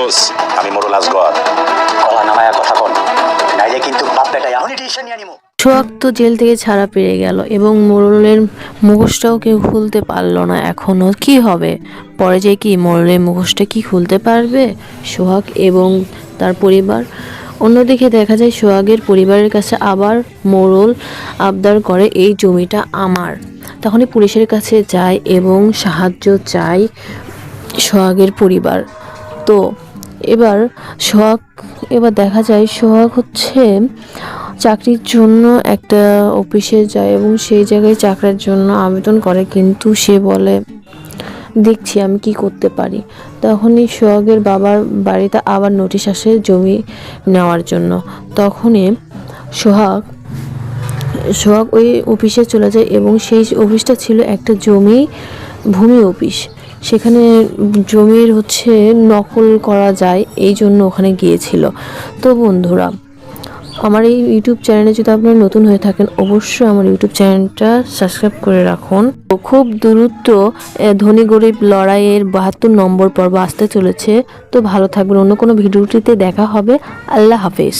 বস আমি মোরল আসগর কলা নামায়া কথা কন নাইলে কিন্তু বাপ বেটা এখনই ডিসিশন নিয়ে নিমু। সোহাগ তো জেল থেকে ছাড়া পেয়ে গেল এবং মোড়লের মুখোশটাও কেউ খুলতে পারলো না। এখনো কি হবে, পরে যে কি মোড়লের মুখোশটা কি খুলতে পারবে সোহাগ এবং তার পরিবার? অন্যদিকে দেখা যায় সোহাগের পরিবারের কাছে আবার মোড়ল আবদার করে এই জমিটা আমার। তখনই পুলিশের কাছে যায় এবং সাহায্য চায় সোহাগের পরিবার। তো এবার সোহাগ এবার দেখা যায় সোহাগ হচ্ছে চাকরির জন্য একটা অফিসে যায় এবং সেই জায়গায় চাকরির জন্য আবেদন করে, কিন্তু সে বলে দেখছি আমি কি করতে পারি। তখনই সোহাগের বাবার বাড়িতে আবার নোটিশ আসে জমি নেওয়ার জন্য। তখনই সোহাগ সোহাগ ওই অফিসে চলে যায় এবং সেই অফিসটা ছিল একটা ভূমি অফিস। সেখানে জমির হচ্ছে নকল করা যায় এই জন্য ওখানে গিয়েছিল। তো বন্ধুরা, আমার এই ইউটিউব চ্যানেলে যদি আপনারা নতুন হয়ে থাকেন অবশ্যই আমার ইউটিউব চ্যানেলটা সাবস্ক্রাইব করে রাখুন। খুব দ্রুত ধনী গরিব লড়াইয়ের 72 নম্বর পর্ব আসতে চলেছে। তো ভালো থাকবেন, অন্য কোনো ভিডিওটিতে দেখা হবে। আল্লাহ হাফেজ।